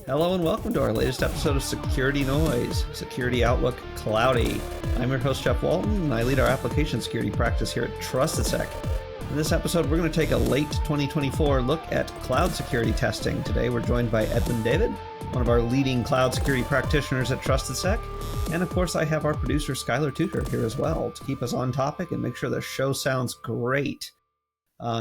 Hello and welcome to our latest episode of Security Noise, Security Outlook Cloudy. I'm your host, Jeff Walton, and I lead our application security practice here at TrustedSec. In this episode, we're going to take a late 2024 look at cloud security testing. Today, we're joined by Edwin David, one of our leading cloud security practitioners at TrustedSec. And of course, I have our producer, Skylar Tudor, here as well to keep us on topic and make sure the show sounds great.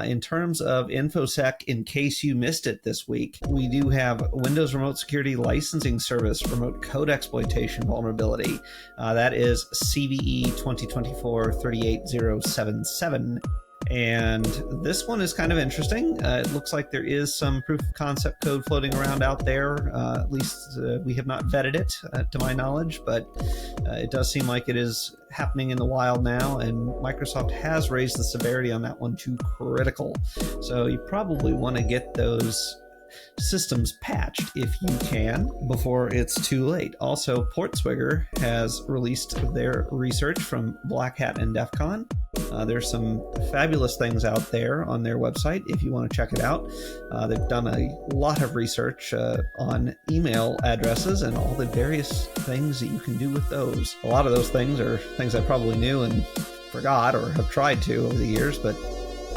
In terms of InfoSec, in case you missed it this week, we do have Windows Remote Security Licensing Service Remote Code Exploitation Vulnerability. That is CVE 2024-38077. And this one is kind of interesting. It looks like there is some proof of concept code floating around out there. At least we have not vetted it to my knowledge, but it does seem like it is happening in the wild now, and Microsoft has raised the severity on that one to critical. So you probably want to get those systems patched if you can before it's too late. Also, Portswigger has released their research from Black Hat and DEF CON. There's some fabulous things out there on their website if you want to check it out. They've done a lot of research on email addresses and all the various things that you can do with those. A lot of those things are things I probably knew and forgot or have tried to over the years, but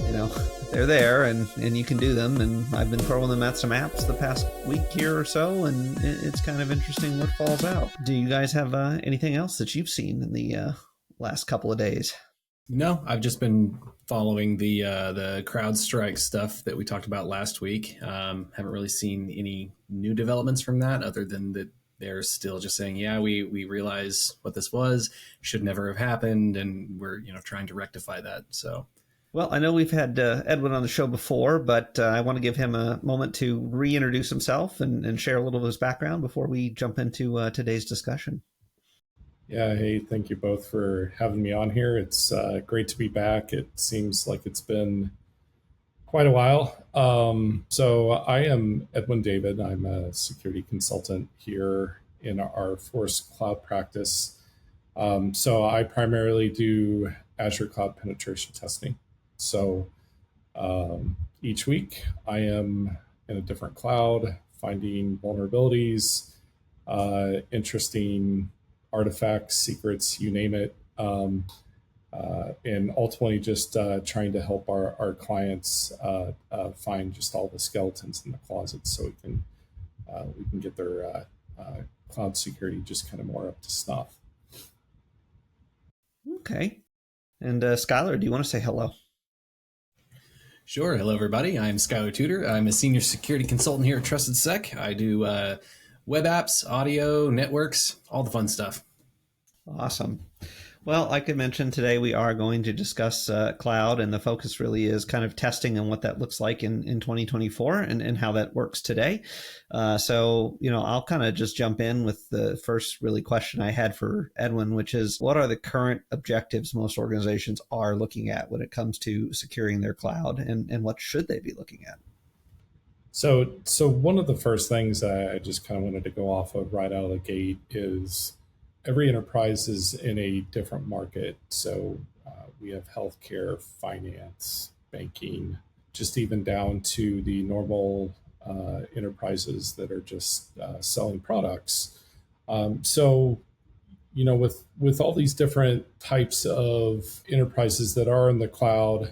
you know, they're there and you can do them, and I've been throwing them at some apps the past week here or so, and it's kind of interesting what falls out. Do you guys have anything else that you've seen in the last couple of days? No, I've just been following the CrowdStrike stuff that we talked about last week. Haven't really seen any new developments from that other than that they're still just saying, yeah, we realize what this was, should never have happened, and we're trying to rectify that. So. Well, I know we've had Edwin on the show before, but I want to give him a moment to reintroduce himself and share a little of his background before we jump into today's discussion. Yeah, hey, thank you both for having me on here. It's great to be back. It seems like it's been quite a while. So I am Edwin David. I'm a security consultant here in our Force Cloud practice. So I primarily do Azure Cloud penetration testing. So each week I am in a different cloud, finding vulnerabilities, interesting artifacts, secrets, you name it, and ultimately just trying to help our clients find just all the skeletons in the closet so we can get their cloud security just kind of more up to snuff. Okay. And Skylar, do you want to say hello? Sure. Hello, everybody. I'm Skylar Tudor. I'm a senior security consultant here at TrustedSec. I do web apps, audio, networks, all the fun stuff. Awesome. Well, like I mentioned, today we are going to discuss cloud, and the focus really is kind of testing and what that looks like in 2024 and how that works today. So, I'll kind of just jump in with the first really question I had for Edwin, which is, what are the current objectives most organizations are looking at when it comes to securing their cloud, and what should they be looking at? So one of the first things I just kind of wanted to go off of right out of the gate is every enterprise is in a different market. So we have healthcare, finance, banking, just even down to the normal enterprises that are just selling products. So, with all these different types of enterprises that are in the cloud,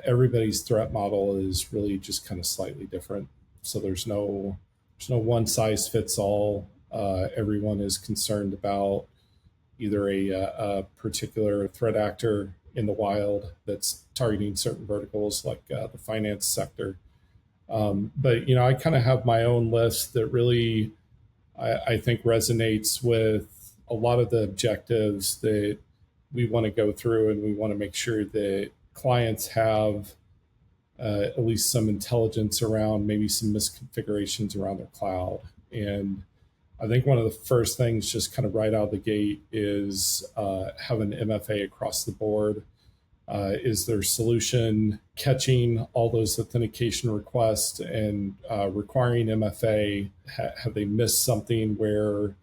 everybody's threat model is really just kind of slightly different. So there's no one size fits all. Everyone is concerned about either a particular threat actor in the wild that's targeting certain verticals like the finance sector. But I kind of have my own list that really I think resonates with a lot of the objectives that we want to go through, and we want to make sure that clients have at least some intelligence around maybe some misconfigurations around their cloud. And I think one of the first things just kind of right out of the gate is have an MFA across the board. Is their solution catching all those authentication requests and requiring MFA? Have they missed something where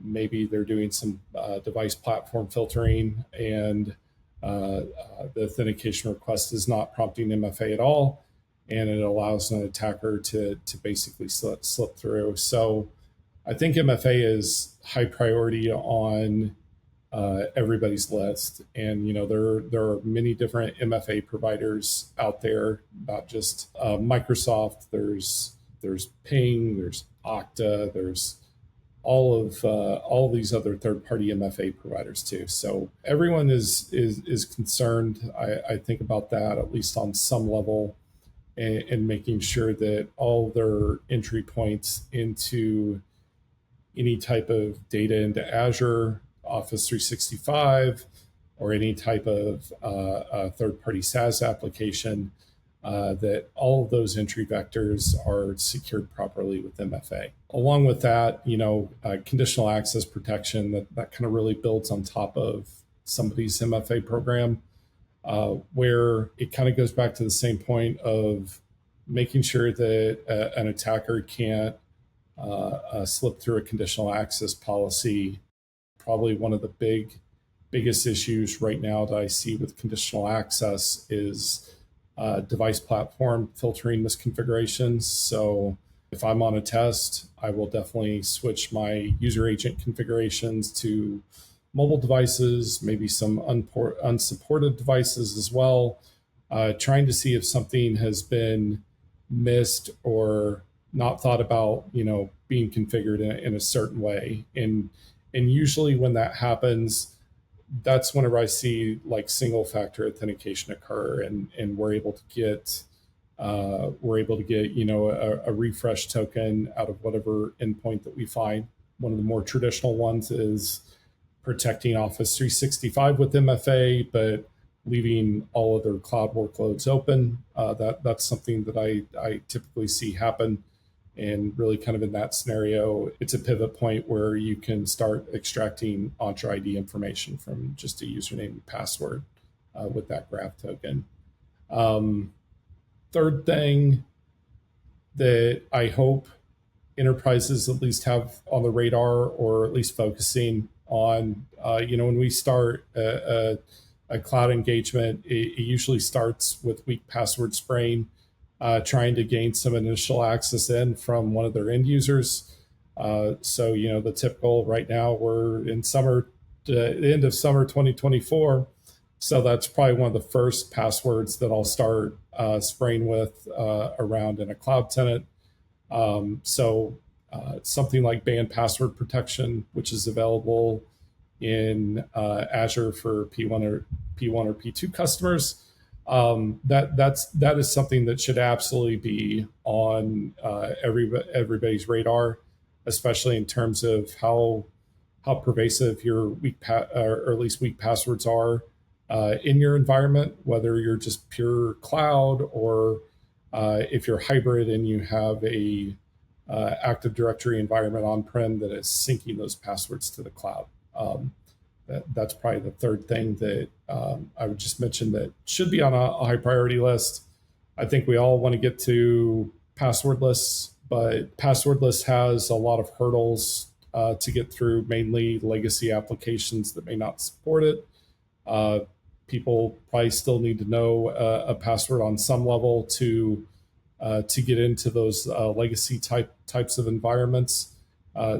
maybe they're doing some device platform filtering and the authentication request is not prompting MFA at all? and it allows an attacker to basically slip through. So I think MFA is high priority on everybody's list, and there are many different MFA providers out there, not just Microsoft. There's Ping, there's Okta, there's all these other third-party MFA providers too. So everyone is concerned. I think about that at least on some level, and making sure that all their entry points into any type of data into Azure, Office 365, or any type of third-party SaaS application, that all of those entry vectors are secured properly with MFA. Along with that, conditional access protection that kind of really builds on top of somebody's MFA program, where it kind of goes back to the same point of making sure that an attacker can't slip through a conditional access policy. Probably one of the biggest issues right now that I see with conditional access is device platform filtering misconfigurations. So if I'm on a test, I will definitely switch my user agent configurations to mobile devices, maybe some unsupported devices as well, trying to see if something has been missed or not thought about, being configured in a certain way. And usually when that happens, that's whenever I see like single factor authentication occur, and we're able to get a refresh token out of whatever endpoint that we find. One of the more traditional ones is protecting Office 365 with MFA, but leaving all other cloud workloads open. That's something that I typically see happen. And really kind of in that scenario, it's a pivot point where you can start extracting Entra ID information from just a username and password with that graph token. Third thing that I hope enterprises at least have on the radar, or at least focusing on, when we start a cloud engagement, it usually starts with weak password spraying, trying to gain some initial access in from one of their end users. So, the typical right now, we're in the end of summer 2024. So that's probably one of the first passwords that I'll start spraying with around in a cloud tenant. Something like banned password protection, which is available in Azure for P1 or P2 customers. That is something that should absolutely be on everybody's radar, especially in terms of how pervasive your or at least weak passwords are in your environment, whether you're just pure cloud or if you're hybrid and you have a Active Directory environment on-prem that is syncing those passwords to the cloud. That's probably the third thing that I would just mention that should be on a high priority list. I think we all want to get to passwordless, but passwordless has a lot of hurdles to get through, mainly legacy applications that may not support it. People probably still need to know a password on some level to get into those legacy types of environments.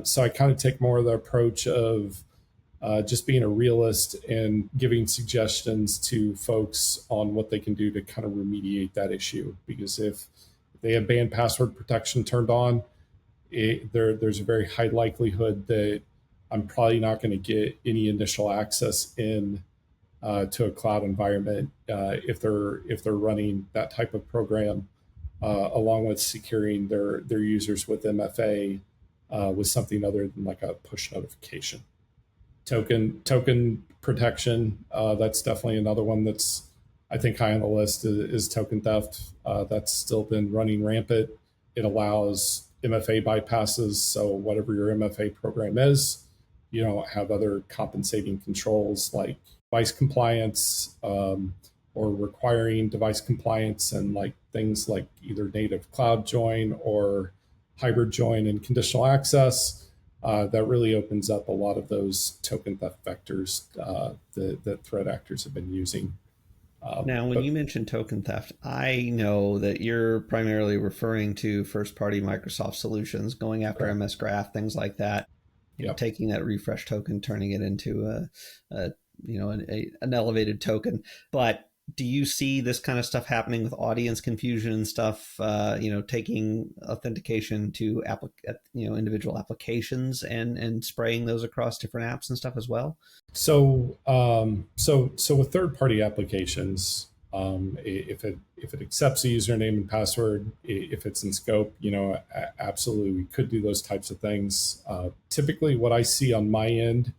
So I kind of take more of the approach of just being a realist and giving suggestions to folks on what they can do to kind of remediate that issue. Because if they have banned password protection turned on, there's a very high likelihood that I'm probably not going to get any initial access in to a cloud environment if they're running that type of program, along with securing their users with MFA with something other than like a push notification. Token protection, that's definitely another one that's, I think, high on the list is token theft. That's still been running rampant. It allows MFA bypasses, so whatever your MFA program is, you don't have other compensating controls like device compliance, or requiring device compliance, and like things like either native cloud join or hybrid join and conditional access. That really opens up a lot of those token theft vectors that threat actors have been using. Now, when But you mention token theft, I know that you're primarily referring to first-party Microsoft solutions, going after correct. MS Graph, things like that. Yep. Taking that refresh token, turning it into a an elevated token. But do you see this kind of stuff happening with audience confusion and stuff? Taking authentication to individual applications and spraying those across different apps and stuff as well. So with third-party applications, if it accepts a username and password, if it's in scope, absolutely we could do those types of things. Typically, what I see on my end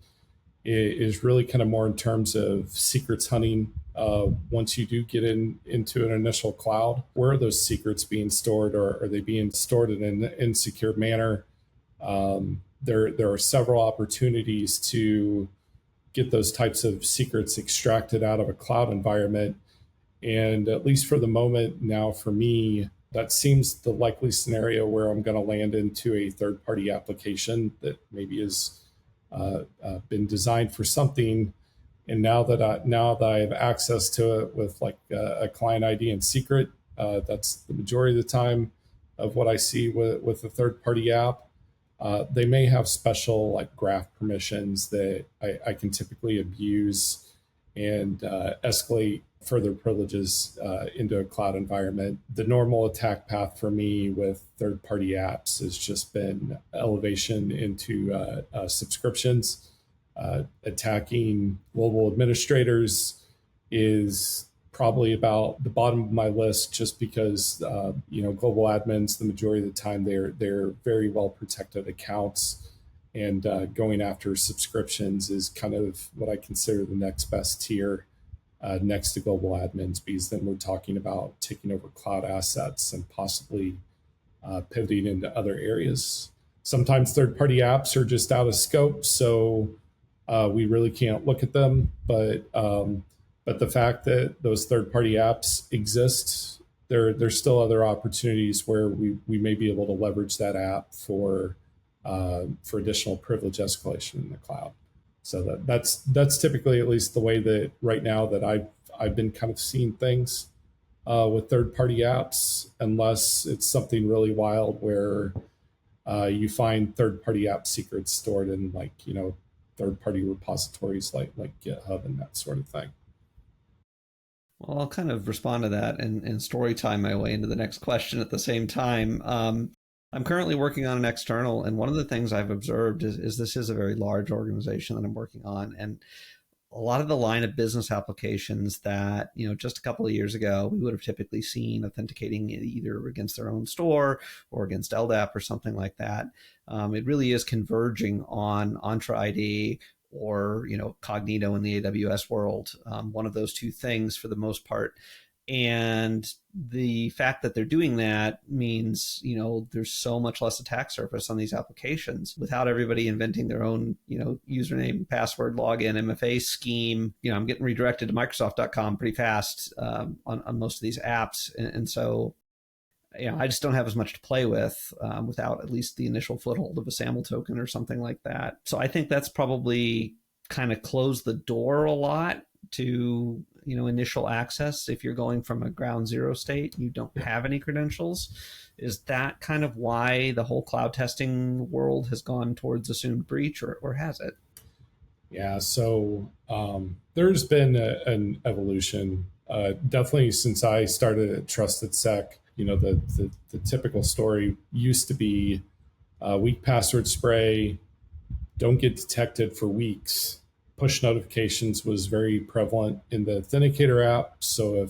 is really kind of more in terms of secrets hunting. Once you do get into an initial cloud, where are those secrets being stored, or are they being stored in an insecure manner? There are several opportunities to get those types of secrets extracted out of a cloud environment. And at least for the moment now, for me, that seems the likely scenario where I'm going to land into a third party application that maybe has been designed for something. And now that I have access to it with like a client ID and secret, that's the majority of the time of what I see with a third party app. They may have special like graph permissions that I can typically abuse and escalate further privileges into a cloud environment. The normal attack path for me with third-party apps has just been elevation into subscriptions. Attacking global administrators is probably about the bottom of my list, just because global admins, the majority of the time, they're very well protected accounts, and going after subscriptions is kind of what I consider the next best tier, next to global admins, because then we're talking about taking over cloud assets and possibly pivoting into other areas. Sometimes third-party apps are just out of scope, so we really can't look at them, but the fact that those third-party apps exist, there's still other opportunities where we may be able to leverage that app for additional privilege escalation in the cloud. So that's typically at least the way that right now that I've been kind of seeing things with third-party apps, unless it's something really wild where you find third-party app secrets stored in third-party repositories like GitHub and that sort of thing. Well, I'll kind of respond to that and story time my way into the next question at the same time. I'm currently working on an external, and one of the things I've observed is this is a very large organization that I'm working on, and a lot of the line of business applications that, just a couple of years ago, we would have typically seen authenticating either against their own store or against LDAP or something like that. It really is converging on Entra ID or, Cognito in the AWS world, one of those two things for the most part. And the fact that they're doing that means, there's so much less attack surface on these applications without everybody inventing their own, username, password, login, MFA scheme. I'm getting redirected to Microsoft.com pretty fast on most of these apps. And so, I just don't have as much to play with without at least the initial foothold of a SAML token or something like that. So I think that's probably kind of closed the door a lot to initial access. If you're going from a ground zero state, you don't have any credentials. Is that kind of why the whole cloud testing world has gone towards assumed breach, or has it? Yeah, so there's been an evolution, definitely since I started at Trusted Sec. The typical story used to be weak password spray, don't get detected for weeks. Push notifications was very prevalent in the Authenticator app. So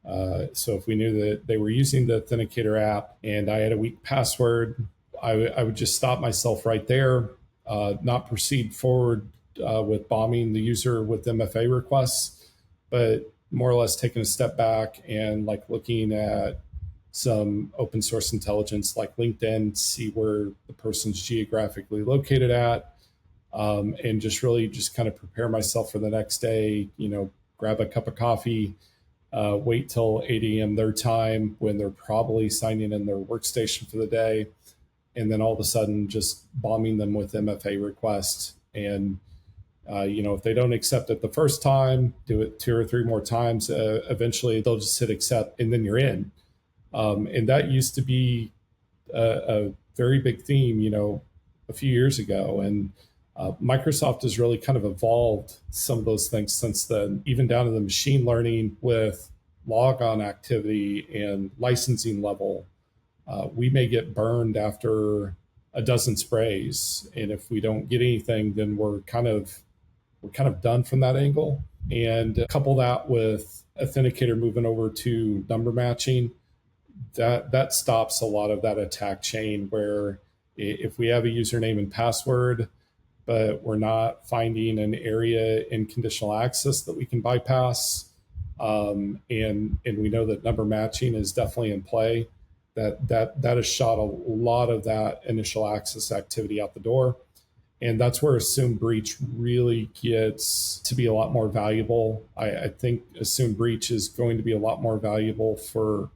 if we knew that they were using the Authenticator app and I had a weak password, I would just stop myself right there, not proceed forward with bombing the user with MFA requests, but more or less taking a step back and looking at some open source intelligence like LinkedIn, see where the person's geographically located at, and just really just kind of prepare myself for the next day, grab a cup of coffee, wait till 8 a.m. their time when they're probably signing in their workstation for the day, and then all of a sudden just bombing them with MFA requests. And If they don't accept it the first time, do it 2 or 3 more times. Eventually, they'll just hit accept, and then you're in. And that used to be a very big theme, a few years ago. And Microsoft has really kind of evolved some of those things since then, even down to the machine learning with logon activity and licensing level. We may get burned after a dozen sprays, and if we don't get anything, then we're kind of done from that angle. And couple that with Authenticator moving over to number matching, that stops a lot of that attack chain, where if we have a username and password, but we're not finding an area in conditional access that we can bypass, and we know that number matching is definitely in play, that has shot a lot of that initial access activity out the door. And that's where assume breach really gets to be a lot more valuable. I think assume breach is going to be a lot more valuable for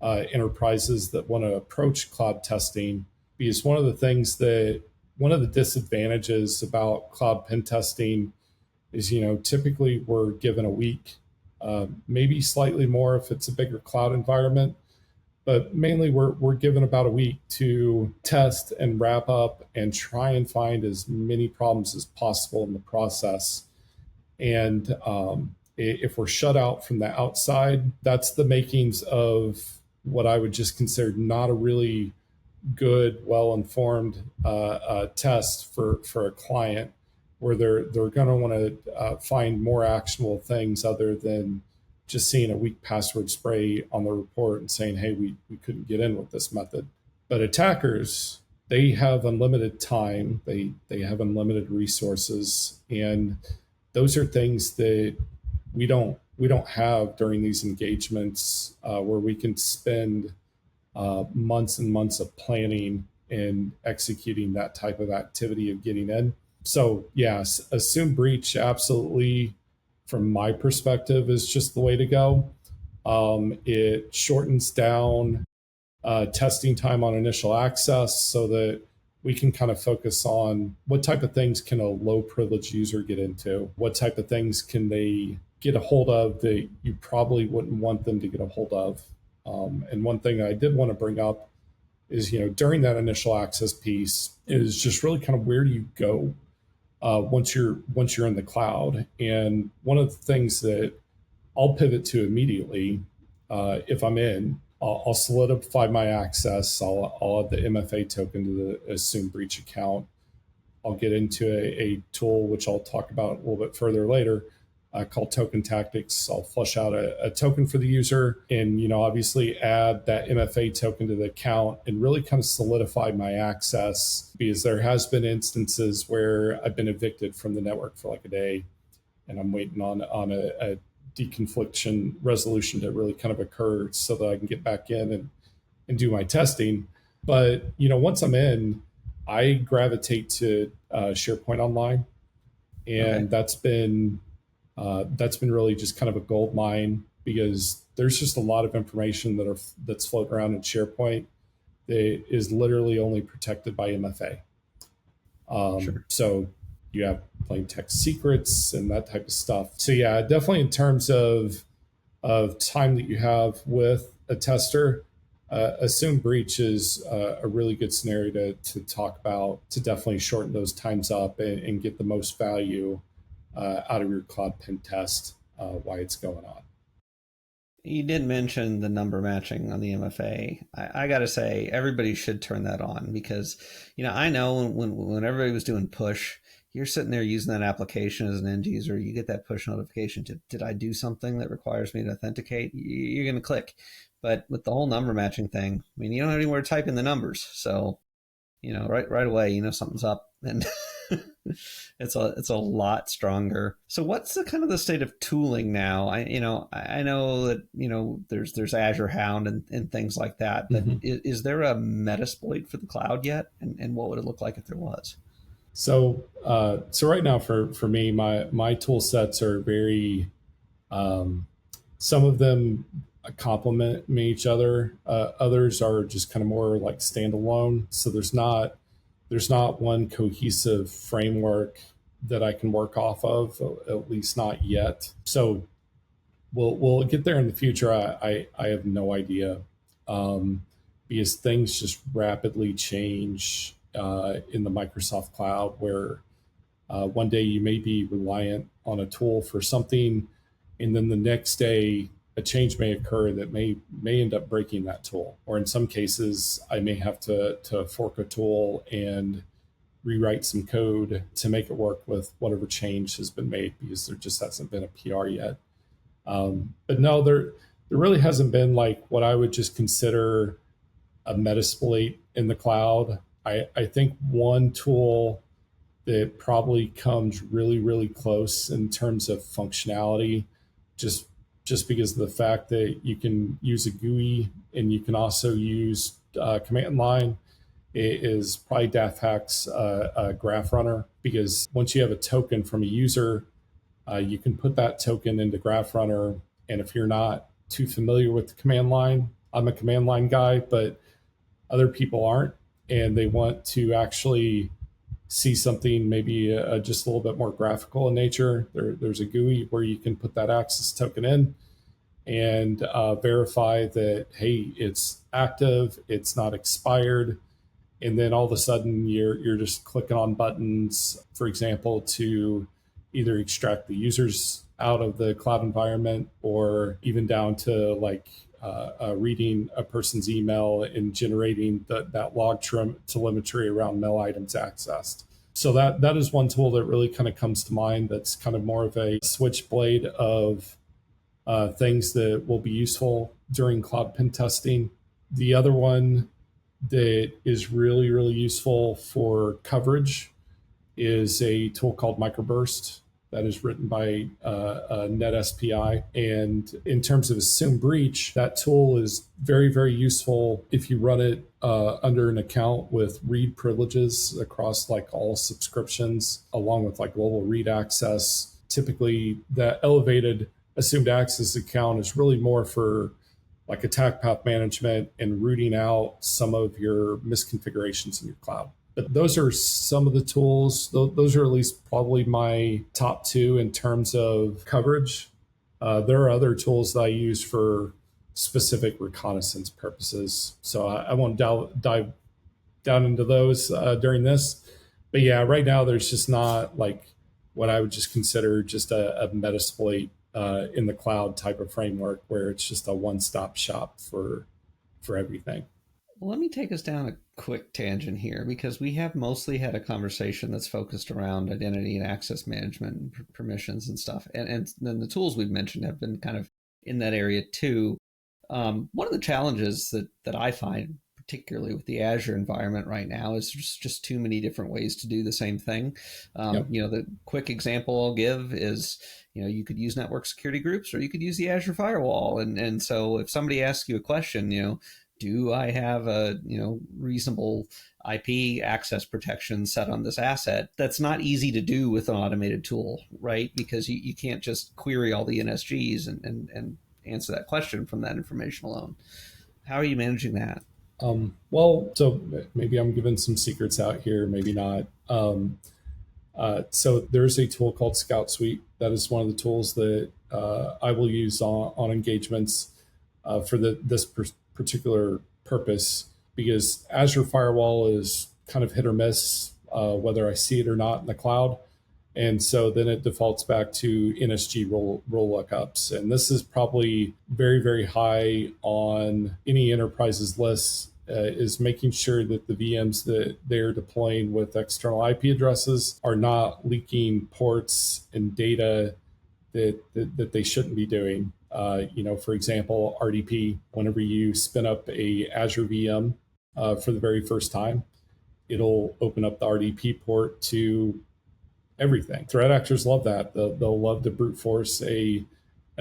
enterprises that want to approach cloud testing, because one of the disadvantages about cloud pen testing is, typically we're given a week, maybe slightly more if it's a bigger cloud environment, but mainly we're given about a week to test and wrap up and try and find as many problems as possible in the process. And if we're shut out from the outside, that's the makings of what I would just consider not a really good, well-informed test for a client, where they're going to want to find more actionable things other than just seeing a weak password spray on the report and saying, hey, we couldn't get in with this method. But attackers, they have unlimited time, they have unlimited resources, and those are things that we don't have during these engagements, where we can spend months and months of planning and executing that type of activity of getting in. So yes, assume breach absolutely, from my perspective, is just the way to go. It shortens down testing time on initial access so that we can kind of focus on what type of things can a low privilege user get into, what type of things can they get a hold of that you probably wouldn't want them to get a hold of. And one thing I did want to bring up is, during that initial access piece, is just really kind of where do you go once you're in the cloud. And one of the things that I'll pivot to immediately, if I'm in, I'll solidify my access. I'll add the MFA token to the assume breach account. I'll get into a tool, which I'll talk about a little bit further later, called Token Tactics. I'll flush out a token for the user and, obviously add that MFA token to the account and really kind of solidify my access, because there has been instances where I've been evicted from the network for like a day and I'm waiting on a deconfliction resolution to really kind of occur so that I can get back in and do my testing. But, once I'm in, I gravitate to SharePoint Online. And that's been really just kind of a gold mine, because there's just a lot of information that's floating around in SharePoint that is literally only protected by MFA. Sure. So you have plain text secrets and that type of stuff. So yeah, definitely in terms of time that you have with a tester, assume breach is a really good scenario to talk about, to definitely shorten those times up and get the most value out of your cloud pen test while it's going on. You did mention the number matching on the MFA. I got to say, everybody should turn that on, because, I know when everybody was doing push, you're sitting there using that application as an end user, you get that push notification. Did I do something that requires me to authenticate? You're going to click. But with the whole number matching thing, you don't have anywhere to type in the numbers. So, right away, something's up, and it's a lot stronger. So what's the kind of the state of tooling now? I know that, there's Azure Hound and things like that, but is there a Metasploit for the cloud yet? And what would it look like if there was? So right now for me, my tool sets are very, some of them complement each other. Others are just kind of more like standalone. So there's not one cohesive framework that I can work off of, at least not yet. So we'll get there in the future. I have no idea, because things just rapidly change in the Microsoft cloud, where one day you may be reliant on a tool for something, and then the next day a change may occur that may end up breaking that tool. Or in some cases, I may have to fork a tool and rewrite some code to make it work with whatever change has been made, because there just hasn't been a PR yet. But no, there really hasn't been like what I would just consider a Metasploit in the cloud. I think one tool that probably comes really, really close in terms of functionality, just because of the fact that you can use a GUI and you can also use command line, is probably DAFHack's graph runner. Because once you have a token from a user, you can put that token into graph runner. And if you're not too familiar with the command line, I'm a command line guy, but other people aren't, and they want to actually see something maybe just a little bit more graphical in nature, there's a GUI where you can put that access token in and verify that, hey, it's active, it's not expired. And then all of a sudden you're just clicking on buttons, for example, to either extract the users out of the cloud environment, or even down to like reading a person's email and generating that log telemetry around mail items accessed. So that is one tool that really kind of comes to mind, that's kind of more of a switchblade of things that will be useful during cloud pen testing. The other one that is really, really useful for coverage is a tool called Microburst that is written by NetSPI. And in terms of assume breach, that tool is very, very useful if you run it under an account with read privileges across like all subscriptions, along with like global read access. Typically, that elevated assumed access account is really more for like attack path management and rooting out some of your misconfigurations in your cloud. But those are some of the tools. Those are at least probably my top two in terms of coverage. There are other tools that I use for specific reconnaissance purposes. So I won't dive down into those during this. But yeah, right now there's just not like what I would just consider just a Metasploit in the cloud type of framework, where it's just a one-stop shop for everything. Well, let me take us down a quick tangent here, because we have mostly had a conversation that's focused around identity and access management and permissions and stuff. And then the tools we've mentioned have been kind of in that area too. One of the challenges that I find, particularly with the Azure environment right now, is just too many different ways to do the same thing. Yep. The quick example I'll give is, you could use network security groups, or you could use the Azure firewall. And so if somebody asks you a question, do I have a reasonable IP access protection set on this asset? That's not easy to do with an automated tool, right? Because you can't just query all the NSGs and answer that question from that information alone. How are you managing that? So maybe I'm giving some secrets out here, maybe not. So there's a tool called Scout Suite. That is one of the tools that I will use on engagements for this particular purpose, because Azure Firewall is kind of hit or miss whether I see it or not in the cloud. And so then it defaults back to NSG role lookups. And this is probably very, very high on any enterprise's list, is making sure that the VMs that they're deploying with external IP addresses are not leaking ports and data that they shouldn't be doing. For example, RDP, whenever you spin up a Azure VM for the very first time, it'll open up the RDP port to everything. Threat actors love that. They'll love to brute force an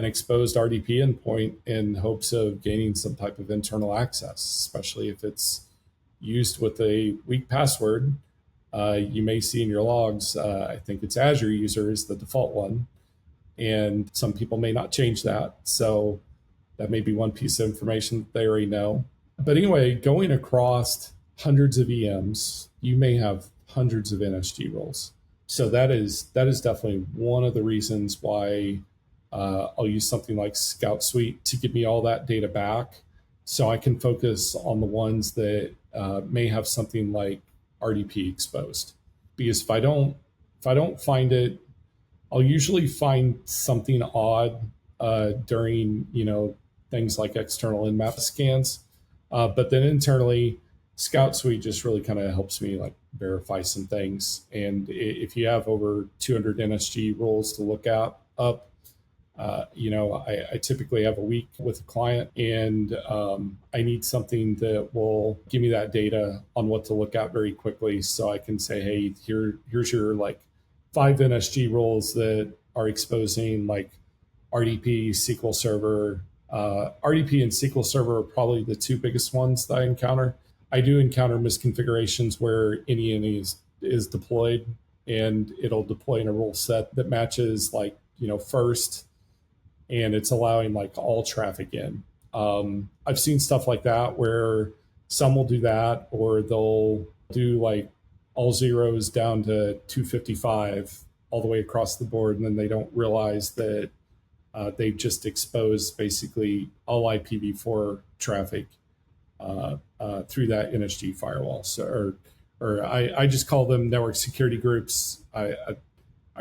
exposed RDP endpoint in hopes of gaining some type of internal access, especially if it's used with a weak password. You may see in your logs, I think it's Azure user is the default one. And some people may not change that. So that may be one piece of information that they already know. But anyway, going across hundreds of VMs, you may have hundreds of NSG roles. So that is definitely one of the reasons why I'll use something like Scout Suite to give me all that data back, so I can focus on the ones that may have something like RDP exposed. Because if I don't find it, I'll usually find something odd during things like external in-map scans, but then internally, Scout Suite just really kind of helps me like verify some things. And if you have over 200 NSG rules to look at up, I typically have a week with a client, and I need something that will give me that data on what to look at very quickly, so I can say, hey, here's your like 5 NSG roles that are exposing like RDP, SQL Server. RDP and SQL Server are probably the two biggest ones that I encounter. I do encounter misconfigurations where any is deployed, and it'll deploy in a rule set that matches like first, and it's allowing like all traffic in. I've seen stuff like that where some will do that, or they'll do like all zeros down to 255 all the way across the board, and then they don't realize that they've just exposed basically all IPv4 traffic through that NSG firewall. So, or I just call them network security groups. I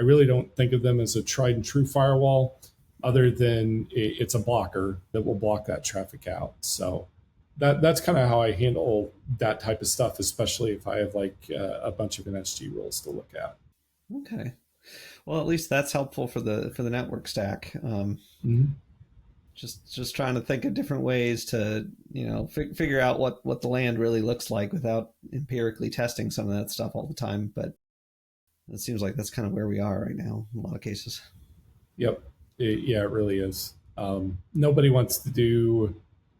really don't think of them as a tried and true firewall, other than it's a blocker that will block that traffic out. So that's kind of how I handle that type of stuff, especially if I have like a bunch of NSG rules to look at. Okay. Well, at least that's helpful for the network stack. Mm-hmm. Just trying to think of different ways to figure out what the land really looks like without empirically testing some of that stuff all the time. But it seems like that's kind of where we are right now in a lot of cases. Yep. Yeah, it really is. Nobody wants to do,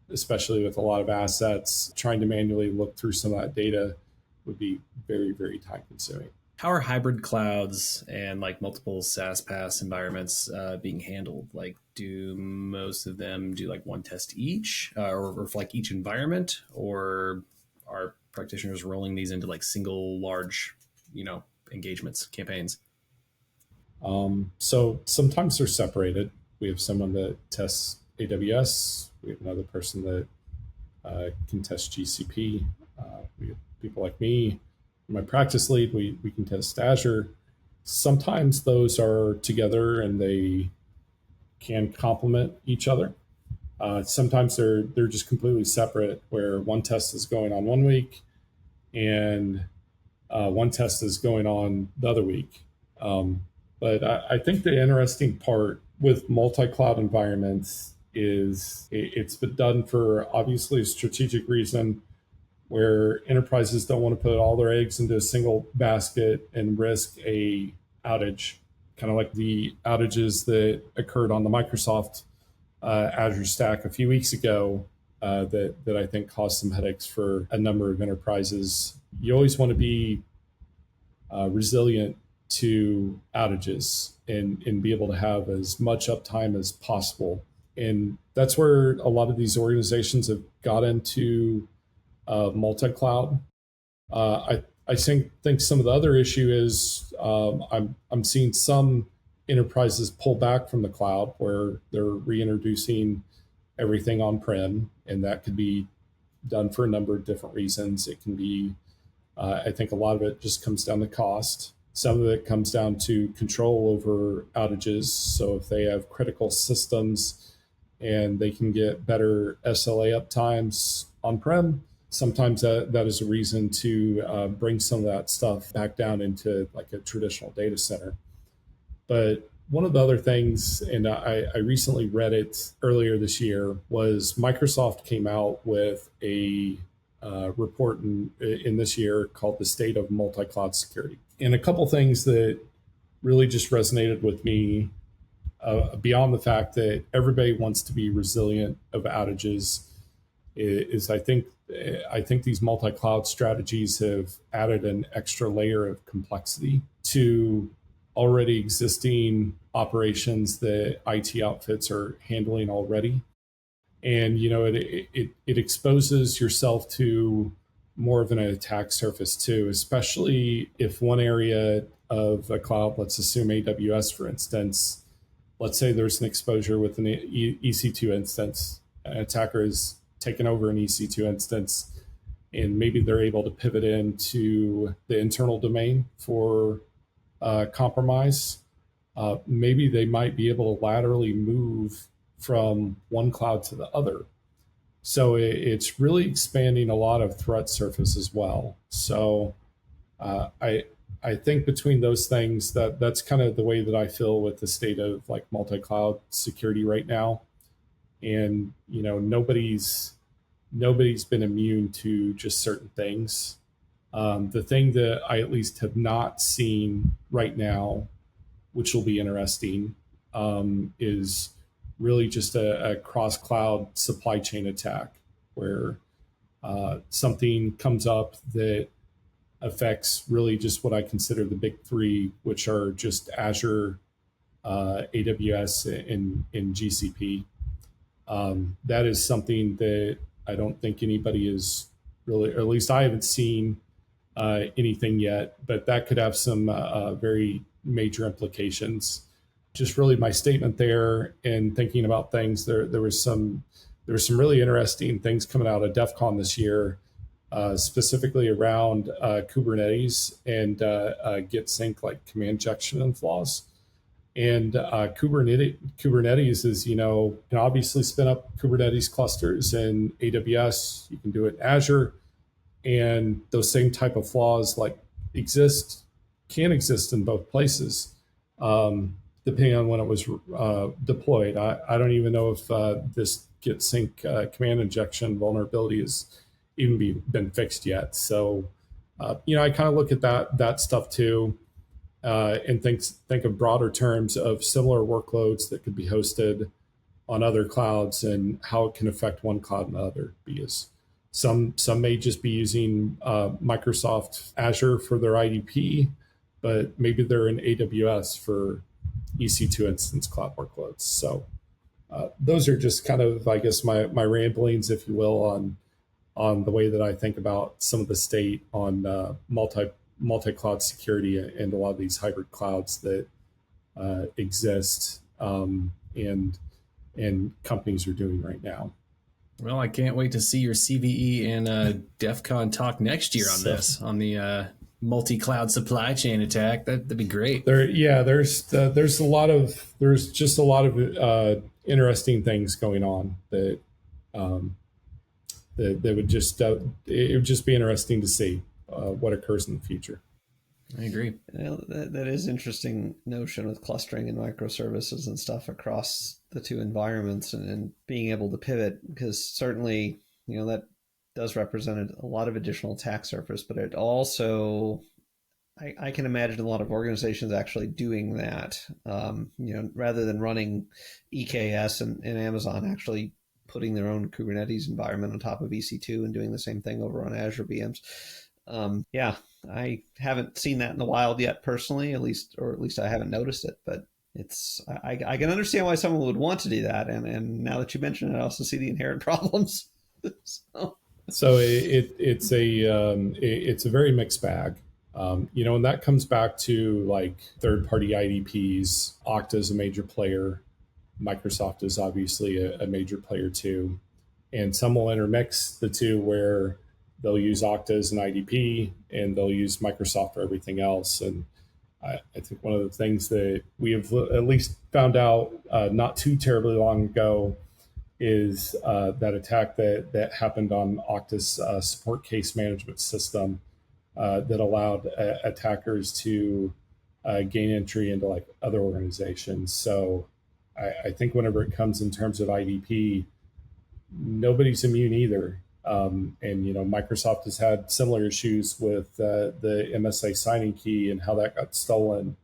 especially with a lot of assets, trying to manually look through some of that data would be very, very time consuming. How are hybrid clouds and like multiple SaaS PaaS environments being handled? Like, do most of them do like one test each, or for like each environment, or are practitioners rolling these into like single large, engagements, campaigns? So sometimes they're separated. We have someone that tests AWS. We have another person that can test GCP. We have people like me, my practice lead. We can test Azure. Sometimes those are together and they can complement each other. Sometimes they're just completely separate, where one test is going on one week and one test is going on the other week. But I think the interesting part with multi-cloud environments is it's been done for obviously a strategic reason, where enterprises don't want to put all their eggs into a single basket and risk a outage, kind of like the outages that occurred on the Microsoft Azure stack a few weeks ago, that I think caused some headaches for a number of enterprises. You always want to be resilient to outages and be able to have as much uptime as possible. And that's where a lot of these organizations have got into multi-cloud. I think some of the other issue is I'm seeing some enterprises pull back from the cloud, where they're reintroducing everything on-prem, and that could be done for a number of different reasons. It can be, I think a lot of it just comes down to cost. Some of it comes down to control over outages. So if they have critical systems and they can get better SLA uptimes on-prem, sometimes that is a reason to bring some of that stuff back down into like a traditional data center. But one of the other things, and I recently read it earlier this year, was Microsoft came out with a report in this year called the State of Multi-Cloud Security. And a couple things that really just resonated with me, beyond the fact that everybody wants to be resilient of outages, is I think these multi-cloud strategies have added an extra layer of complexity to already existing operations that IT outfits are handling already. And it exposes yourself to more of an attack surface too, especially if one area of a cloud, let's assume AWS, for instance, let's say there's an exposure with an EC2 instance, an attacker has taken over an EC2 instance, and maybe they're able to pivot into the internal domain for compromise. Maybe they might be able to laterally move from one cloud to the other. So it's really expanding a lot of threat surface as well. So I think between those things, that's kind of the way that I feel with the state of like multi-cloud security right now. And nobody's been immune to just certain things. The thing that I at least have not seen right now, which will be interesting, is really just a cross-cloud supply chain attack where something comes up that affects really just what I consider the big three, which are just Azure, AWS, and GCP. That is something that I don't think anybody is really, or at least I haven't seen anything yet, but that could have some very major implications. Just really my statement there, and thinking about things, there was some really interesting things coming out of DEF CON this year, specifically around Kubernetes and Git sync like command injection and flaws. And Kubernetes is, can obviously spin up Kubernetes clusters in AWS. You can do it in Azure, and those same type of flaws can exist in both places, depending on when it was deployed. I don't even know if this Git sync command injection vulnerability has even been fixed yet. So, I kind of look at that stuff too. And think of broader terms of similar workloads that could be hosted on other clouds and how it can affect one cloud and the other. Because some may just be using Microsoft Azure for their IDP, but maybe they're in AWS for EC2 instance cloud workloads. So those are just kind of, I guess, my ramblings, if you will, on the way that I think about some of the state on multi-cloud security and a lot of these hybrid clouds that exist and companies are doing right now. Well, I can't wait to see your CVE and DEF CON talk next year on this, on the multi-cloud supply chain attack. That'd be great. There's just a lot of interesting things going on that would just it would just be interesting to see what occurs in the future. I agree. That is interesting notion with clustering and microservices and stuff across the two environments and being able to pivot, because certainly, that does represent a lot of additional attack surface, but it also, I can imagine a lot of organizations actually doing that, rather than running EKS and Amazon, actually putting their own Kubernetes environment on top of EC2 and doing the same thing over on Azure VMs. I haven't seen that in the wild yet personally, at least I haven't noticed it, but I can understand why someone would want to do that. And now that you mention it, I also see the inherent problems. So it's a very mixed bag. And that comes back to like third-party IDPs. Okta is a major player. Microsoft is obviously a major player too. And some will intermix the two where they'll use Okta as an IDP and they'll use Microsoft for everything else. And I think one of the things that we have at least found out not too terribly long ago is that attack that happened on Okta's support case management system that allowed attackers to gain entry into like other organizations. So I think whenever it comes in terms of IDP, nobody's immune either. And Microsoft has had similar issues with the MSA signing key and how that got stolen.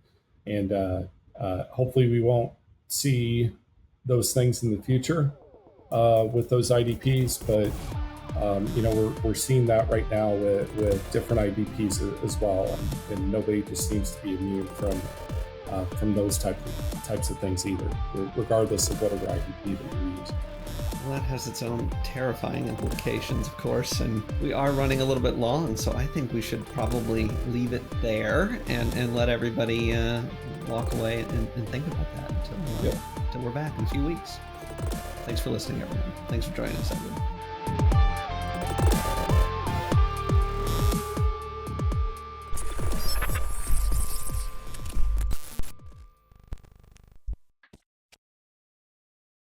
And hopefully we won't see those things in the future with those IDPs. But we're seeing that right now with different IDPs as well, and nobody just seems to be immune from those types of things either, regardless of whatever IDP that you use. Well, that has its own terrifying implications, of course, and we are running a little bit long, so I think we should probably leave it there and let everybody walk away and think about that until we're back in a few weeks. Thanks for listening, everyone. Thanks for joining us, Edwin.